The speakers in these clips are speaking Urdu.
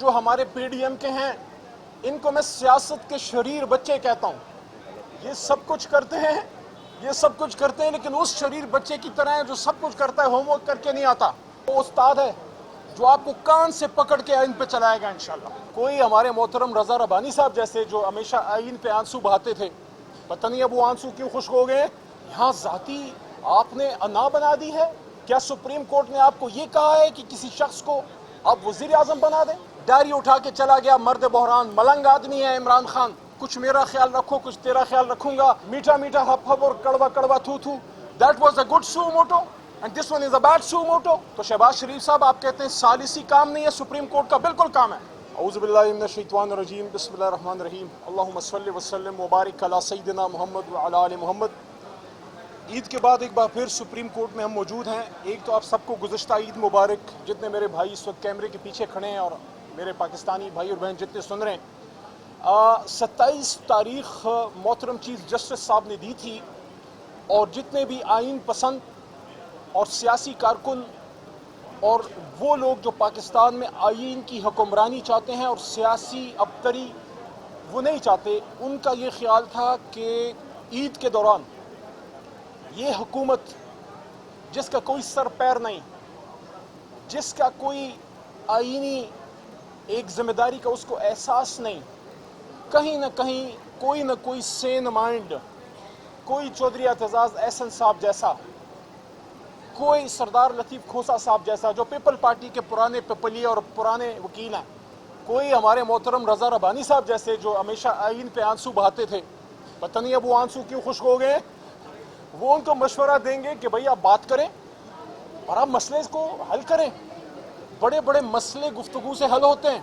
جو ہمارے پی ڈی ایم کے ہیں ان کو میں سیاست کے شریر بچے کہتا ہوں. یہ سب کچھ کرتے ہیں لیکن اس شریر بچے کی طرح ہے جو سب کچھ کرتا ہے ہوم ورک کر کے نہیں آتا. وہ استاد ہے جو آپ کو کان سے پکڑ کے آئین پہ چلائے گا انشاءاللہ. کوئی ہمارے محترم رضا ربانی صاحب جیسے جو ہمیشہ آئین پہ آنسو بہاتے تھے، پتہ نہیں اب وہ آنسو کیوں خشک ہو گئے. یہاں ذاتی آپ نے انا بنا دی ہے. کیا سپریم کورٹ نے آپ کو یہ کہا ہے کہ کسی شخص کو آپ وزیر اعظم بنا دیں؟ ڈائری اٹھا کے چلا گیا مرد بحران، ملنگ آدمی ہے عمران خان. کچھ میرا خیال رکھو، کچھ تیرا خیال رکھوں گا، میٹھا میٹھا ہپ ہپ اور کڑوا کڑوا تھو تھو. That was a good so motto and this one is a bad so motto. تو شہباز شریف صاحب آپ کہتے ہیں ثالثی کام نہیں ہے، سپریم کورٹ کا بالکل کام ہے. اعوذ باللہ من الشیطان الرجیم، بسم اللہ الرحمن الرحیم. اللہم صلی وسلم وبارک علی سیدنا محمد وعلی آل محمد. عید کے بعد ایک بار پھر سپریم کورٹ میں ہم موجود ہیں. ایک تو آپ سب کو گزشتہ عید مبارک. جتنے میرے بھائی اس وقت کیمرے کے پیچھے کھڑے ہیں اور میرے پاکستانی بھائی اور بہن جتنے سن رہے ہیں، 27 تاریخ محترم چیف جسٹس صاحب نے دی تھی، اور جتنے بھی آئین پسند اور سیاسی کارکن اور وہ لوگ جو پاکستان میں آئین کی حکمرانی چاہتے ہیں اور سیاسی ابتری وہ نہیں چاہتے، ان کا یہ خیال تھا کہ عید کے دوران یہ حکومت جس کا کوئی سر پیر نہیں، جس کا کوئی آئینی ایک ذمہ داری کا اس کو احساس نہیں، کہیں نہ کہیں کوئی نہ کوئی سین مائنڈ، کوئی چودھری اعتزاز احسن صاحب جیسا، کوئی سردار لطیف کھوسا صاحب جیسا جو پیپل پارٹی کے پرانے پپلیے اور پرانے وکیل ہیں، کوئی ہمارے محترم رضا ربانی صاحب جیسے جو ہمیشہ آئین پہ آنسو بہاتے تھے، پتہ نہیں اب وہ آنسو کیوں خشک ہو گئے. وہ ان کو مشورہ دیں گے کہ بھئی آپ بات کریں اور آپ مسئلے کو حل کریں. بڑے بڑے مسئلے گفتگو سے حل ہوتے ہیں.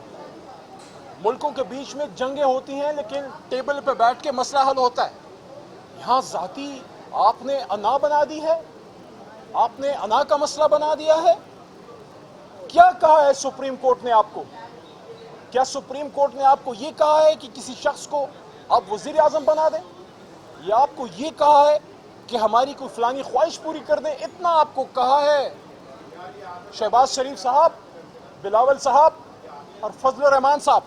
ملکوں کے بیچ میں جنگیں ہوتی ہیں لیکن ٹیبل پہ بیٹھ کے مسئلہ حل ہوتا ہے. یہاں ذاتی آپ نے انا بنا دی ہے، آپ نے انا کا مسئلہ بنا دیا ہے. کیا کہا ہے سپریم کورٹ نے آپ کو؟ کیا سپریم کورٹ نے آپ کو یہ کہا ہے کہ کسی شخص کو آپ وزیر اعظم بنا دیں، یا آپ کو یہ کہا ہے کہ ہماری کوئی فلانی خواہش پوری کر دیں؟ اتنا آپ کو کہا ہے شہباز شریف صاحب، بلاول صاحب اور فضل الرحمان صاحب،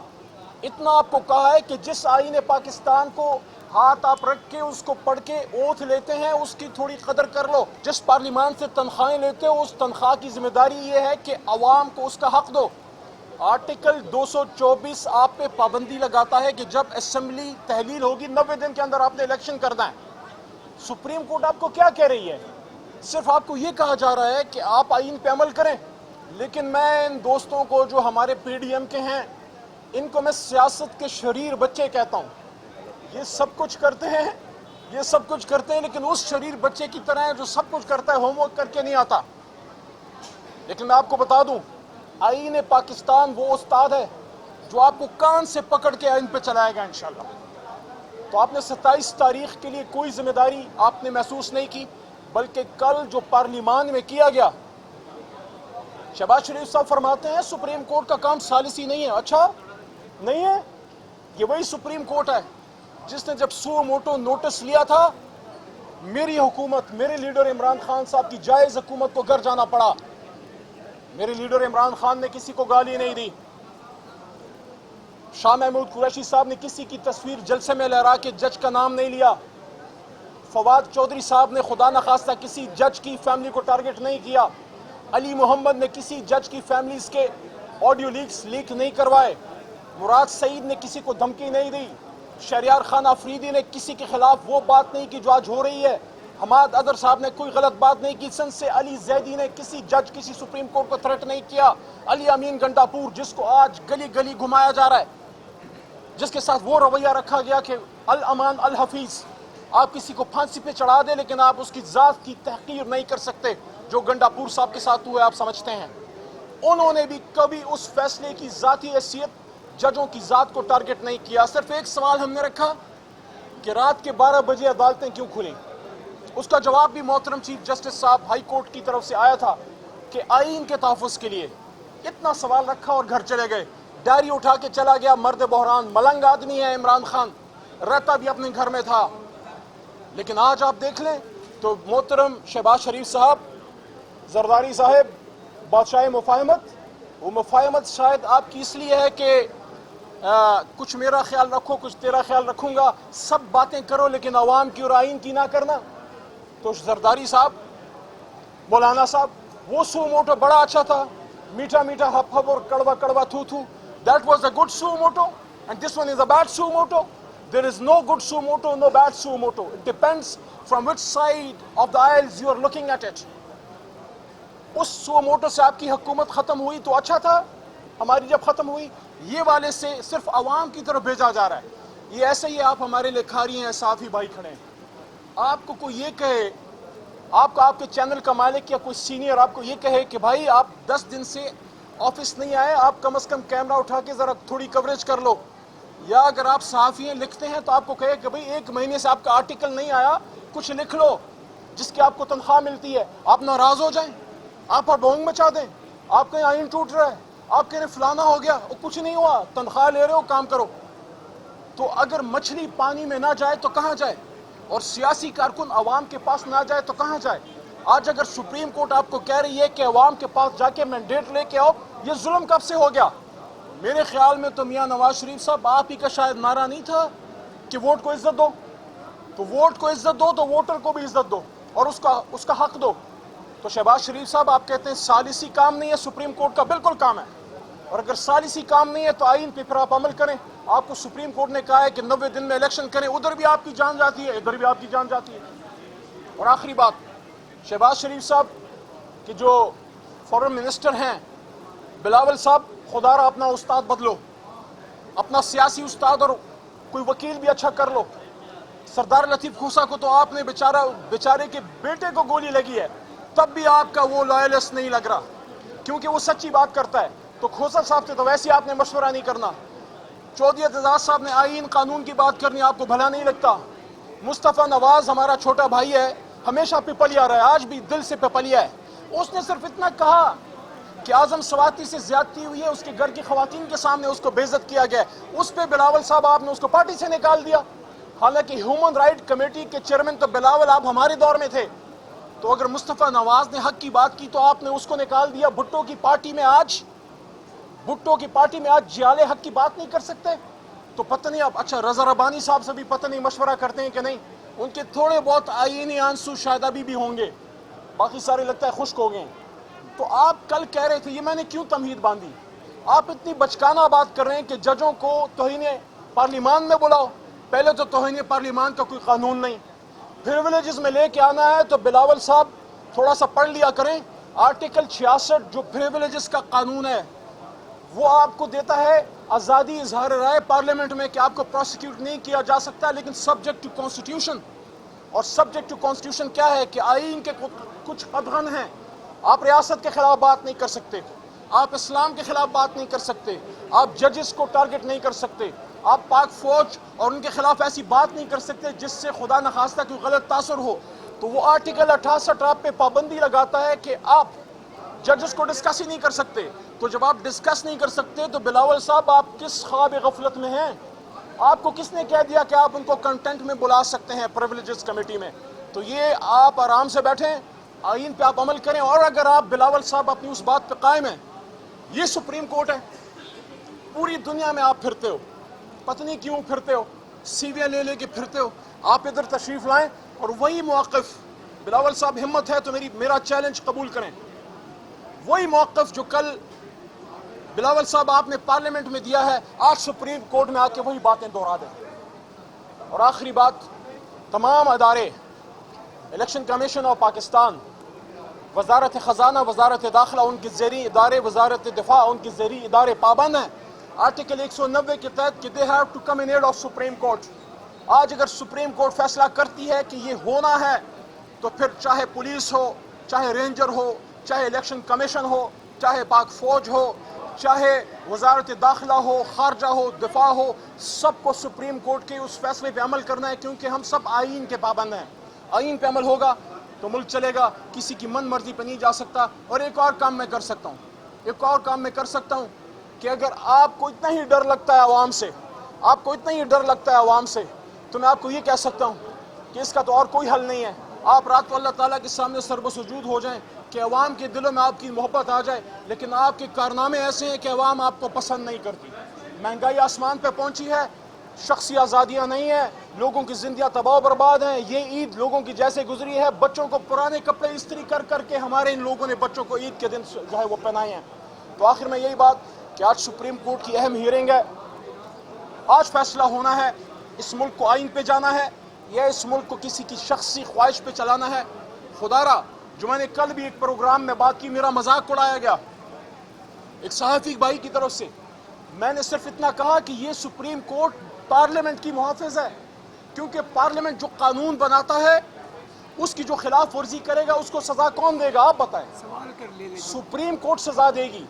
اتنا آپ کو کہا ہے کہ جس آئین پاکستان کو ہاتھ آپ رکھ کے اس کو پڑھ کے اوتھ لیتے ہیں اس کی تھوڑی قدر کر لو. جس پارلیمان سے تنخواہیں لیتے ہو اس تنخواہ کی ذمہ داری یہ ہے کہ عوام کو اس کا حق دو. آرٹیکل 224 آپ پہ پابندی لگاتا ہے کہ جب اسمبلی تحلیل ہوگی 90 دن کے اندر آپ نے الیکشن کرنا ہے. سپریم کورٹ آپ کو کیا کہہ رہی ہے؟ صرف آپ کو یہ کہا جا رہا ہے کہ آپ آئین پہ عمل کریں. لیکن میں ان دوستوں کو جو ہمارے پی ڈی ایم کے ہیں ان کو میں سیاست کے شریر بچے کہتا ہوں. یہ سب کچھ کرتے ہیں لیکن اس شریر بچے کی طرح ہے جو سب کچھ کرتا ہے ہوم ورک کر کے نہیں آتا. لیکن میں آپ کو بتا دوں، آئین پاکستان وہ استاد ہے جو آپ کو کان سے پکڑ کے آئین پہ چلائے گا انشاءاللہ. تو آپ نے 27 تاریخ کے لیے کوئی ذمہ داری آپ نے محسوس نہیں کی، بلکہ کل جو پارلیمان میں کیا گیا، شہباز شریف صاحب فرماتے ہیں سپریم کورٹ کا کام ثالثی نہیں ہے. اچھا نہیں ہے؟ یہ وہی سپریم کورٹ ہے جس نے جب سو موٹو نوٹس لیا تھا میری حکومت، میرے لیڈر عمران خان صاحب کی جائز حکومت کو گھر جانا پڑا. میرے لیڈر عمران خان نے کسی کو گالی نہیں دی. شاہ محمود قریشی صاحب نے کسی کی تصویر جلسے میں لہرا کے جج کا نام نہیں لیا. فواد چودھری صاحب نے خدا نخواستہ کسی جج کی فیملی کو ٹارگٹ نہیں کیا. علی محمد نے کسی جج کی فیملیز کے آڈیو لیک نہیں کروائے. مراد سعید نے کسی کو دھمکی نہیں دی. شہریار خان آفریدی نے کسی کے خلاف وہ بات نہیں کی جو آج ہو رہی ہے. حماد اظہر صاحب نے کوئی غلط بات نہیں کی. سن سے علی زیدی نے کسی جج، کسی سپریم کورٹ کو تھریٹ نہیں کیا. علی امین گنڈاپور جس کو آج گلی گلی گھمایا جا رہا ہے، جس کے ساتھ وہ رویہ رکھا گیا کہ الامان الحفیظ، آپ کسی کو پھانسی پہ چڑھا دیں لیکن آپ اس کی ذات کی تحقیر نہیں کر سکتے، جو گنڈاپور صاحب کے ساتھ ہوئے آپ سمجھتے ہیں. انہوں نے بھی کبھی اس فیصلے کی ذاتی حیثیت ججوں کی ذات کو ٹارگٹ نہیں کیا. صرف ایک سوال ہم نے رکھا کہ رات کے 12 بجے عدالتیں کیوں کھلیں. اس کا جواب بھی محترم چیف جسٹس صاحب ہائی کورٹ کی طرف سے آیا تھا کہ آئین کے تحفظ کے لیے. اتنا سوال رکھا اور گھر چلے گئے. ڈائری اٹھا کے چلا گیا مرد بحران، ملنگ آدمی ہے عمران خان، رہتا بھی اپنے گھر میں تھا. لیکن آج آپ دیکھ لیں تو محترم شہباز شریف صاحب، زرداری صاحب، بادشاہ مفاہمت، وہ مفاہمت شاید آپ کی اس لیے ہے کہ کچھ میرا خیال رکھو کچھ تیرا خیال رکھوں گا، سب باتیں کرو لیکن عوام کی اور آئین کی نہ کرنا. تو زرداری صاحب، مولانا صاحب، وہ سو موٹو بڑا اچھا تھا، میٹھا میٹھا ہپ ہپ اور کڑوا کڑوا تھو تھو. That was a good suo moto, and this one is a bad suo moto. There is no good suo moto, no bad suo moto. It depends from which side of the aisles you are looking at it. اس سو موٹو سے آپ کی حکومت ختم ہوئی تو اچھا تھا، ہماری جب ختم ہوئی. یہ والے سے صرف عوام کی طرف بھیجا جا رہا ہے. یہ ایسے ہی آپ ہمارے لیے کھاری ہیں، صافی بھائی کھڑے ہیں. آپ کو کوئی یہ کہے، آپ کو آپ کے چینل کا مالک یا کوئی سینئر آپ کو یہ کہے کہ بھائی آپ 10 دن سے آفس نہیں آئے، آپ کم از کم کیمرہ اٹھا کے ذرا تھوڑی کوریج کر لو. یا اگر آپ صحافی ہیں لکھتے ہیں تو آپ کو کہے کہ بھئی 1 مہینے سے آپ کا آرٹیکل نہیں آیا، کچھ لکھ لو جس کی آپ کو تنخواہ ملتی ہے. آپ ناراض ہو جائیں، آپ پر ڈونگ مچا دیں، آپ کہیں آئین ٹوٹ رہا ہے، آپ کہیں فلانا ہو گیا. کچھ نہیں ہوا، تنخواہ لے رہے ہو، کام کرو. تو اگر مچھلی پانی میں نہ جائے تو کہاں جائے، اور سیاسی کارکن عوام کے پاس نہ جائے تو کہاں جائے. آج اگر سپریم کورٹ آپ کو کہہ رہی ہے کہ عوام کے پاس جا کے مینڈیٹ لے کے آؤ، یہ ظلم کب سے ہو گیا؟ میرے خیال میں تو میاں نواز شریف صاحب آپ ہی کا شاید نعرہ نہیں تھا کہ ووٹ کو عزت دو. تو ووٹ کو عزت دو تو ووٹر کو بھی عزت دو اور اس کا حق دو. تو شہباز شریف صاحب آپ کہتے ہیں ثالثی کام نہیں ہے، سپریم کورٹ کا بالکل کام ہے. اور اگر ثالثی کام نہیں ہے تو آئین پہ پھر آپ عمل کریں. آپ کو سپریم کورٹ نے کہا ہے کہ 90 دن میں الیکشن کریں، ادھر بھی آپ کی جان جاتی ہے، ادھر بھی آپ کی جان جاتی ہے. اور آخری بات، شہباز شریف صاحب کہ جو فورن منسٹر ہیں، بلاول صاحب، خدا را اپنا استاد بدلو، اپنا سیاسی استاد اور کوئی وکیل بھی اچھا کر لو. سردار لطیف کھوسا کو تو آپ نے بیچارے کے بیٹے کو گولی لگی ہے، تب بھی آپ کا وہ لائلسٹ نہیں لگ رہا کیونکہ وہ سچی بات کرتا ہے. تو کھوسا صاحب سے تو ویسے ہی آپ نے مشورہ نہیں کرنا. چودھری اعتزاز صاحب نے آئین قانون کی بات کرنی، آپ کو بھلا نہیں لگتا. مصطفیٰ نواز ہمارا چھوٹا بھائی ہے، ہمیشہ پپلیا رہا ہے، آج بھی دل سے پپلیا ہے. اس نے صرف اتنا کہا کہ اعظم سواتی سے زیادتی ہوئی ہے، اس کے گھر کی خواتین کے سامنے اس کو بے عزت کیا گیا. اس پہ بلاول صاحب آپ نے اس کو پارٹی سے نکال دیا. حالانکہ ہیومن رائٹ کمیٹی کے چیئرمین تو بلاول آپ ہمارے دور میں تھے. تو اگر مصطفیٰ نواز نے حق کی بات کی تو آپ نے اس کو نکال دیا. بھٹو کی پارٹی میں آج جیالے حق کی بات نہیں کر سکتے. تو پتہ نہیں اب، اچھا رضا ربانی صاحب سے بھی پتہ نہیں مشورہ کرتے ہیں کہ نہیں. ان کے تھوڑے بہت آئینی آنسو شاید ابھی بھی ہوں گے، باقی سارے لگتا ہے خشک ہو گئے ہیں. تو آپ کل کہہ رہے تھے، یہ میں نے کیوں تمہید باندھی، آپ اتنی بچکانہ بات کر رہے ہیں کہ ججوں کو توہین پارلیمان میں بلاؤ. پہلے تو توہین پارلیمان کا کوئی قانون نہیں، پریویلیجز میں لے کے آنا ہے تو بلاول صاحب تھوڑا سا پڑھ لیا کریں. آرٹیکل 66 جو پریویلیجز کا قانون ہے وہ آپ کو دیتا ہے آزادی اظہار رائے پارلیمنٹ میں کہ آپ کو پروسیکیوٹ نہیں کیا جا سکتا، لیکن سبجیکٹ ٹو کانسٹیٹیوشن. اور سبجیکٹ ٹو کانسٹیٹیوشن کیا ہے کہ آئین کے کچھ ادھن ہیں. آپ ریاست کے خلاف بات نہیں کر سکتے، آپ اسلام کے خلاف بات نہیں کر سکتے، آپ ججز کو ٹارگٹ نہیں کر سکتے، آپ پاک فوج اور ان کے خلاف ایسی بات نہیں کر سکتے جس سے خدا نخواستہ کوئی غلط تاثر ہو. تو وہ آرٹیکل 68 آپ پہ پابندی لگاتا ہے کہ آپ ججز کو ڈسکس ہی نہیں کر سکتے. تو جب آپ ڈسکس نہیں کر سکتے تو بلاول صاحب آپ کس خواب غفلت میں ہیں؟ آپ کو کس نے کہہ دیا کہ آپ ان کو کنٹینٹ میں بلا سکتے ہیں پریویلیجز کمیٹی میں؟ تو یہ آپ آرام سے بیٹھیں، آئین پہ آپ عمل کریں. اور اگر آپ بلاول صاحب اپنی اس بات پہ قائم ہیں، یہ سپریم کورٹ ہے، پوری دنیا میں آپ پھرتے ہو، پتہ نہیں کیوں پھرتے ہو، سیویاں لے لے کے پھرتے ہو. آپ ادھر تشریف لائیں اور وہی موقف، بلاول صاحب ہمت ہے تو میرا چیلنج قبول کریں. وہی موقف جو کل بلاول صاحب آپ نے پارلیمنٹ میں دیا ہے، آج سپریم کورٹ میں آ کے وہی باتیں دہرا دیں. اور آخری بات، تمام ادارے، الیکشن کمیشن آف پاکستان، وزارت خزانہ، وزارت داخلہ، ان کے زیریں ادارے، وزارت دفاع، ان کے زیریں ادارے پابند ہیں آرٹیکل 190 کے تحت کہ they have to come in aid of supreme court. آج اگر سپریم کورٹ فیصلہ کرتی ہے کہ یہ ہونا ہے تو پھر چاہے پولیس ہو، چاہے رینجر ہو، چاہے الیکشن کمیشن ہو، چاہے پاک فوج ہو، چاہے وزارت داخلہ ہو، خارجہ ہو، دفاع ہو، سب کو سپریم کورٹ کے اس فیصلے پہ عمل کرنا ہے کیونکہ ہم سب آئین کے پابند ہیں. آئین پہ عمل ہوگا تو ملک چلے گا، کسی کی من مرضی پہ نہیں جا سکتا. اور ایک اور کام میں کر سکتا ہوں کہ اگر آپ کو اتنا ہی ڈر لگتا ہے عوام سے، تو میں آپ کو یہ کہہ سکتا ہوں کہ اس کا تو اور کوئی حل نہیں ہے. آپ رات کو اللہ تعالیٰ کے سامنے سر بسجود ہو جائیں، کہ عوام کے دلوں میں آپ کی محبت آ جائے، لیکن آپ کے کارنامے ایسے ہیں کہ عوام آپ کو پسند نہیں کرتی۔ مہنگائی آسمان پہ پہنچی ہے، شخصی آزادیاں نہیں ہیں، لوگوں کی زندگیاں تباہ و برباد ہیں۔ یہ عید لوگوں کی جیسے گزری ہے، بچوں کو پرانے کپڑے استری کر کر کے ہمارے ان لوگوں نے بچوں کو عید کے دن جو ہے وہ پہنائے ہیں۔ تو آخر میں یہی بات کہ آج سپریم کورٹ کی اہم ہیئرنگ ہے، آج فیصلہ ہونا ہے اس ملک کو آئین پہ جانا ہے یا اس ملک کو کسی کی شخصی خواہش پہ چلانا ہے۔ خدا را، جو میں نے کل بھی ایک پروگرام میں بات کی، میرا مذاق اڑایا گیا ایک صحافی بھائی کی طرف سے۔ میں نے صرف اتنا کہا کہ یہ سپریم کورٹ پارلیمنٹ کی محافظ ہے، کیونکہ پارلیمنٹ جو قانون بناتا ہے اس کی جو خلاف ورزی کرے گا اس کو سزا کون دے گا؟ آپ بتائیں۔ سپریم کورٹ سزا دے گی۔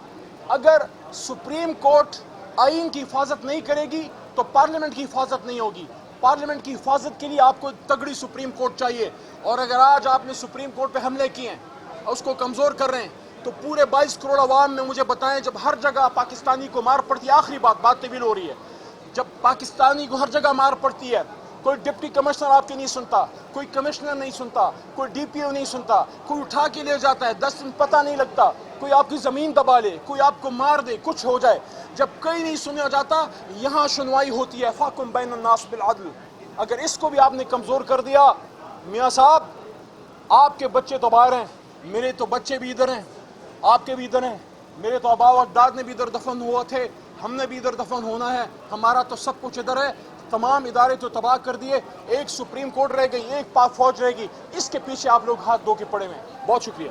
اگر سپریم کورٹ آئین کی حفاظت نہیں کرے گی تو پارلیمنٹ کی حفاظت نہیں ہوگی۔ پارلیمنٹ کی حفاظت کے لیے آپ کو تگڑی سپریم کورٹ چاہیے، اور اگر آج آپ نے سپریم کورٹ پہ حملے کیے ہیں، اس کو کمزور کر رہے ہیں، تو پورے 22 کروڑ عوام میں مجھے بتائیں، جب ہر جگہ پاکستانی کو مار پڑتی ہے، آخری بات طویل ہو رہی ہے، جب پاکستانی کو ہر جگہ مار پڑتی ہے، کوئی ڈپٹی کمشنر آپ کی نہیں سنتا، کوئی کمشنر نہیں سنتا، کوئی ڈی پی او نہیں سنتا، کوئی اٹھا کے لے جاتا ہے، 10 دن پتہ نہیں لگتا، کوئی آپ کی زمین دبا لے، کوئی آپ کو مار دے، کچھ ہو جائے، جب کہیں نہیں سنیا جاتا، یہاں سنوائی ہوتی ہے، فاحکم بین الناس بالعدل۔ اگر اس کو بھی آپ نے کمزور کر دیا، میاں صاحب، آپ کے بچے تو باہر ہیں، میرے تو بچے بھی ادھر ہیں، آپ کے بھی ادھر ہیں، میرے تو آبا و اجداد نے بھی ادھر دفن ہوا تھے، ہم نے بھی ادھر دفن ہونا ہے، ہمارا تو سب کچھ ادھر ہے۔ تمام ادارے تو تباہ کر دیے، ایک سپریم کورٹ رہ گئی، ایک پاک فوج رہ گئی، اس کے پیچھے آپ لوگ ہاتھ دھو کے پڑے ہوئے ہیں۔ بہت شکریہ۔